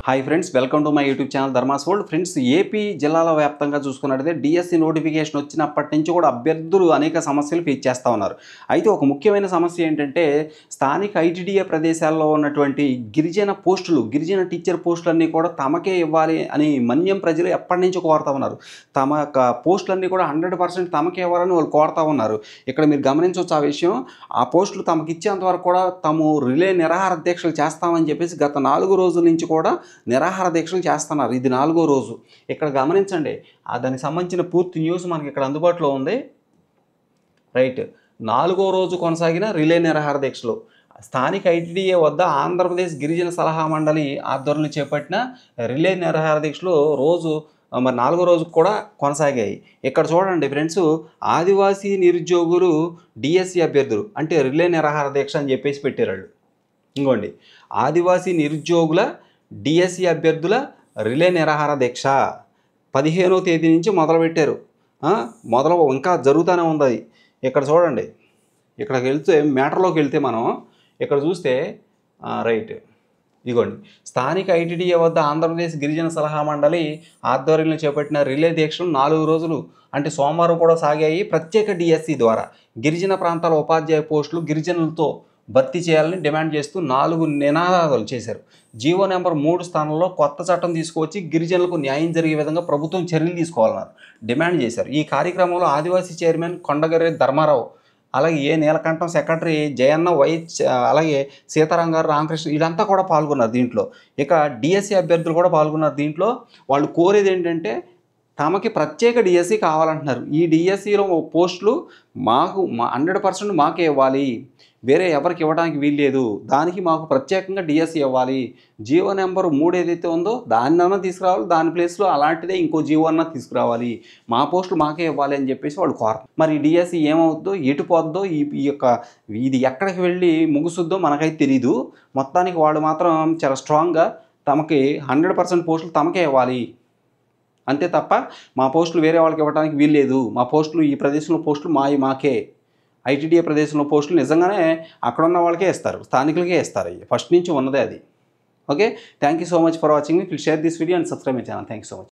Hi friends, welcome to my YouTube channel Dharma's world. Friends, AP జిల్లాల వ్యాప్తంగా చూసుకున్నట్లయితే DSC notification వచ్చినప్పటి నుంచి కూడా అభ్యర్థులు అనేక సమస్యలు ఫేస్ చేస్తూ ఉన్నారు. అయితే ఒక ముఖ్యమైన సమస్య ఏంటంటే స్థానిక ఐటీడీఏ ప్రదేశాల్లో ఉన్నటువంటి గిరిజన పోస్టులు, గిరిజన టీచర్ పోస్టులన్నీ కూడా తమకే ఇవ్వాలి అని మన్యం ప్రజలు ఎప్పటి నుంచో కోరుతూ ఉన్నారు. తమ యొక్క పోస్టులన్నీ కూడా 100% తమకే ఇవ్వాలని వాళ్ళు కోరుతూ ఉన్నారు. ఇక్కడ మీరు గమనించవచ్చు ఆ విషయం. ఆ పోస్టులు తమకు ఇచ్చేంత వరకు కూడా తాము రిలే నిరాహార దీక్షలు చేస్తామని చెప్పేసి గత 4 రోజుల నుంచి కూడా నిరాహార దీక్షలు చేస్తున్నారు. ఇది 4వ రోజు. ఇక్కడ గమనించండి, దానికి సంబంధించిన పూర్తి న్యూస్ మనకి ఇక్కడ అందుబాటులో ఉంది. రైట్, 4వ రోజు కొనసాగిన రిలే నిరాహార దీక్షలు స్థానిక ఐటీడీఏ వద్ద ఆంధ్రప్రదేశ్ గిరిజన సలహా మండలి ఆధ్వర్యంలో చేపట్టిన రిలే నిరాహార దీక్షలు రోజు 4వ రోజు కూడా కొనసాగాయి. ఇక్కడ చూడండి ఫ్రెండ్స్, ఆదివాసీ నిరుద్యోగులు డిఎస్సి అభ్యర్థులు అంటే రిలే నిరాహార దీక్ష అని చెప్పేసి పెట్టారు వాళ్ళు. ఇంకోండి, ఆదివాసీ నిరుద్యోగుల డిఎస్సి అభ్యర్థుల రిలే నిరాహార దీక్ష 15వ తేదీ నుంచి మొదలుపెట్టారు. ఇంకా జరుగుతూనే ఉంది అది. ఇక్కడ చూడండి, ఇక్కడికి వెళ్తే మ్యాటర్లోకి వెళ్తే మనం ఇక్కడ చూస్తే రైట్ ఇదిగోండి, స్థానిక ఐటీడీఏ వద్ద ఆంధ్రప్రదేశ్ గిరిజన సలహా మండలి ఆధ్వర్యంలో చేపట్టిన రిలే దీక్షలు 4 రోజులు అంటే సోమవారం కూడా సాగాయి. ప్రత్యేక డిఎస్సి ద్వారా గిరిజన ప్రాంతాల ఉపాధ్యాయ పోస్టులు గిరిజనులతో భర్తీ చేయాలని డిమాండ్ చేస్తూ 4 నినాదాలు చేశారు. జీవో నెంబర్ 3 స్థానంలో కొత్త చట్టం తీసుకువచ్చి గిరిజనులకు న్యాయం జరిగే విధంగా ప్రభుత్వం చర్యలు తీసుకోవాలన్నారు డిమాండ్ చేశారు. ఈ కార్యక్రమంలో ఆదివాసీ చైర్మన్ కొండగర్రె ధర్మారావు, అలాగే ఏ నీలకంఠం సెక్రటరీ జయన్న అలాగే సీతారాం గారు, రామకృష్ణ వీళ్ళంతా కూడా పాల్గొన్నారు దీంట్లో. ఇక డిఎస్సి అభ్యర్థులు కూడా పాల్గొన్నారు దీంట్లో. వాళ్ళు కోరేది ఏంటంటే తమకి ప్రత్యేక డిఎస్సి కావాలంటున్నారు. ఈ డిఎస్సిలో పోస్టులు 100% మాకే ఇవ్వాలి, వేరే ఎవరికి ఇవ్వడానికి వీల్లేదు. దానికి మాకు ప్రత్యేకంగా డిఎస్సి ఇవ్వాలి. జీవో నెంబర్ 3 ఏదైతే ఉందో దాన్నన్నా తీసుకురావాలి, దాని ప్లేస్లో అలాంటిదే ఇంకో జీవో అన్నా తీసుకురావాలి, మా పోస్టులు మాకే ఇవ్వాలి అని చెప్పేసి వాళ్ళు కోరతారు. మరి ఈ డిఎస్సి ఏమవుద్దో, ఎటు పోద్దో, ఇది ఎక్కడికి వెళ్ళి ముగుసుద్దో మనకైతే తెలీదు. మొత్తానికి వాళ్ళు మాత్రం చాలా స్ట్రాంగ్గా తమకి 100% పోస్టులు తమకే ఇవ్వాలి, అంతే తప్ప మా పోస్టులు వేరే వాళ్ళకి ఇవ్వడానికి వీల్లేదు, మా పోస్టులు ఈ ప్రదేశంలో పోస్టులు మాకే, ఐటీడీఏ ప్రదేశంలో పోస్టులు నిజంగానే అక్కడ ఉన్న వాళ్ళకే ఇస్తారు, స్థానికులకే ఇస్తారు. ఫస్ట్ నుంచి ఉన్నదే అది. Okay, thank you so much for watching. Please share this video and subscribe my channel. Thank you so much.